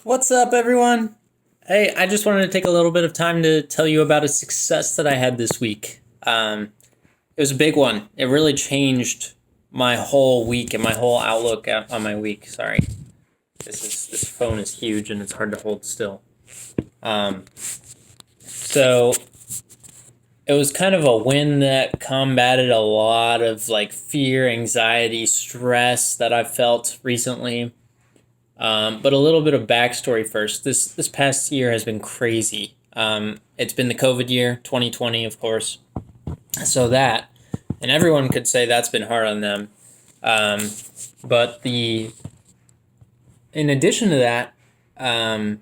What's up, everyone? Hey, I just wanted to take a little bit of time to tell you about a success that I had this week. It was a big one. It really changed my whole week and my whole outlook on my week. Sorry, this phone is huge and it's hard to hold still. So it was kind of a win that combated a lot of like fear, anxiety, stress that I've felt recently. But a little bit of backstory first. This past year has been crazy. It's been the COVID year, 2020, of course. So that, and everyone could say that's been hard on them. Um, but in addition to that, um,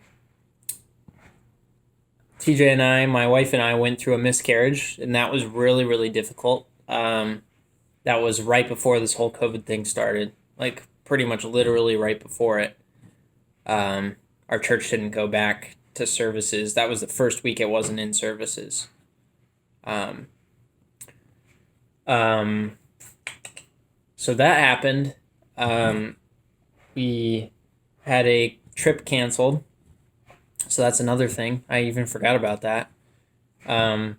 TJ and my wife and I went through a miscarriage, and that was really, really difficult. That was right before this whole COVID thing started, like pretty much literally right before it. Our church didn't go back to services. That was the first week it wasn't in services. Um, um, so that happened. We had a trip canceled. So that's another thing. I even forgot about that. Um,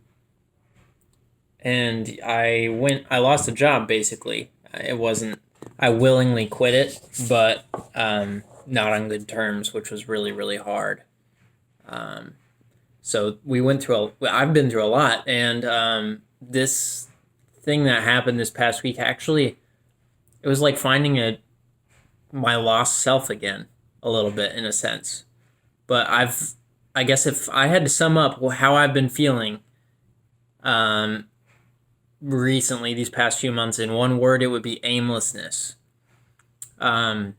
and I lost a job basically. It wasn't, I willingly quit it, but not on good terms, which was really, really hard. Um, so I've been through a lot, and this thing that happened this past week actually, it was like finding my lost self again, a little bit in a sense. But I guess if I had to sum up how I've been feeling, um, recently, these past few months, in one word, it would be aimlessness. Um,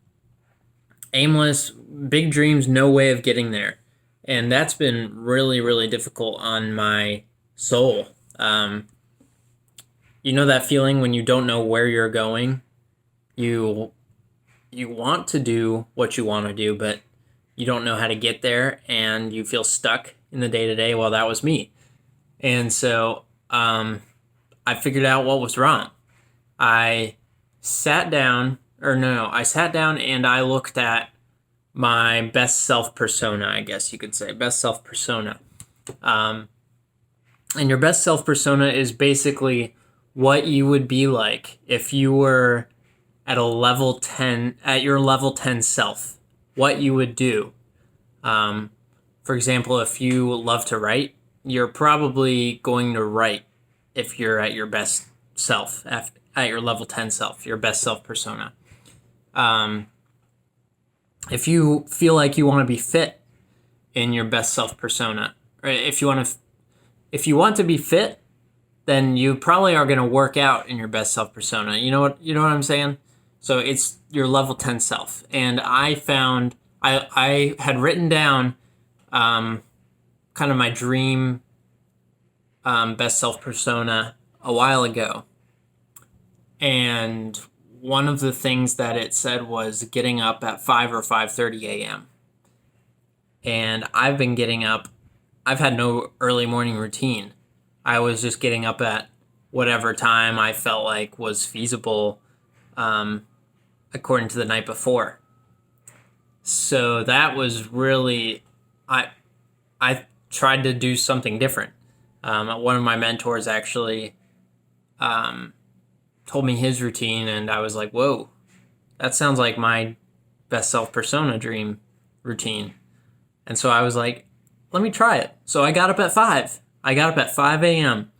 Aimless, big dreams, no way of getting there. And that's been really, really difficult on my soul. You know that feeling when you don't know where you're going? You you want to do what you want to do, but you don't know how to get there and you feel stuck in the day to day. Well, that was me. And so I figured out what was wrong. I sat down, or no, I sat down and I looked at my best self persona, I guess you could say, best self persona. Um, and your best self persona is basically what you would be like if you were at a level 10, at your level 10 self, what you would do. Um, for example, if you love to write, you're probably going to write if you're at your best self, at your level 10 self, your best self persona. Um, if you feel like you want to be fit in your best self persona, or if you want to be fit, then you probably are going to work out in your best self persona. You know what I'm saying? So it's your level 10 self. And I found I had written down kind of my dream best self persona a while ago. And one of the things that it said was getting up at 5 or 5:30 a.m. And I've had no early morning routine. I was just getting up at whatever time I felt like was feasible, um, according to the night before. So that was really, I I tried to do something different. One of my mentors actually um, told me his routine, and I was like, "Whoa, that sounds like my best self persona dream routine." And so I was like, "Let me try it." So I got up at 5. I got up at 5 a.m.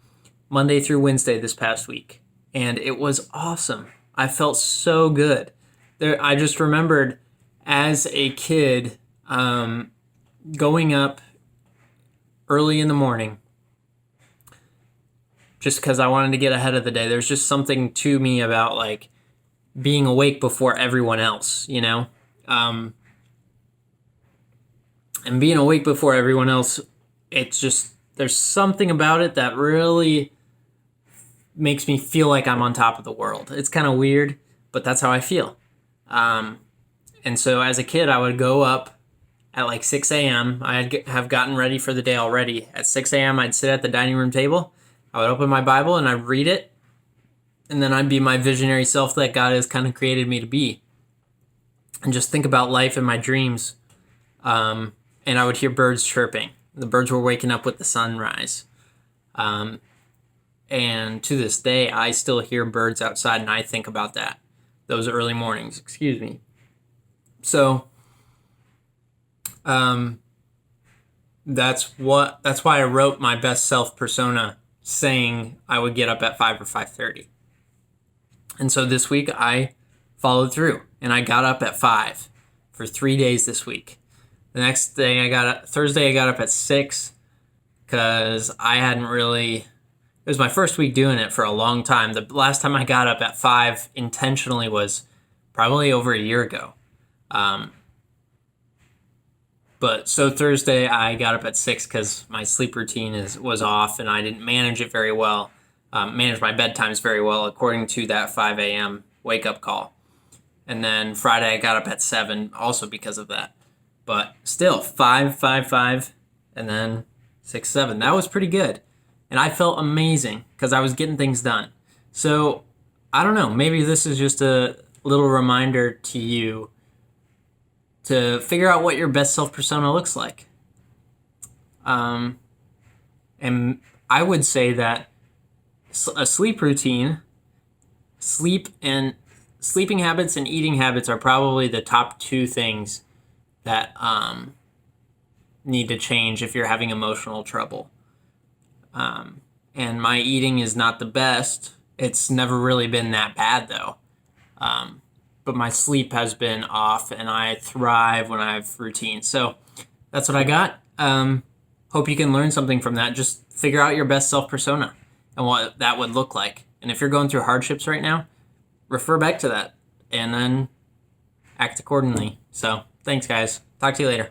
Monday through Wednesday this past week, and it was awesome. I felt so good. I just remembered as a kid, going up early in the morning just because I wanted to get ahead of the day. There's just something to me about like being awake before everyone else, you know? Um, and being awake before everyone else, it's just, there's something about it that really makes me feel like I'm on top of the world. It's kind of weird, but that's how I feel. Um, and so as a kid, I would go up at like 6 a.m. I'd have gotten ready for the day already. At 6 a.m., I'd sit at the dining room table. I would open my Bible and I'd read it. And then I'd be my visionary self that God has kind of created me to be. And just think about life and my dreams. and I would hear birds chirping. The birds were waking up with the sunrise. And to this day, I still hear birds outside, and I think about that, those early mornings. Excuse me. So, that's why I wrote my best self persona, saying I would get up at 5 or 5:30. And so this week I followed through, and I got up at 5 for 3 days this week. The next day Thursday I got up at 6 because I hadn't really. It was my first week doing it for a long time. The last time I got up at 5 intentionally was probably over a year ago. But so Thursday I got up at 6 because my sleep routine was off, and I didn't manage it very well, manage my bedtimes very well according to that 5 a.m. wake up call. And then Friday I got up at 7 also because of that. But still, 5, 5, 5, and then 6, 7. That was pretty good. And I felt amazing because I was getting things done. So, I don't know. Maybe this is just a little reminder to you to figure out what your best self persona looks like. And I would say that a sleep routine, sleeping habits and eating habits are probably the top 2 things that need to change if you're having emotional trouble. And my eating is not the best. It's never really been that bad, though. But my sleep has been off, and I thrive when I have routine. So that's what I got. Hope you can learn something from that. Just figure out your best self persona and what that would look like. And if you're going through hardships right now, refer back to that and then act accordingly. So thanks, guys. Talk to you later.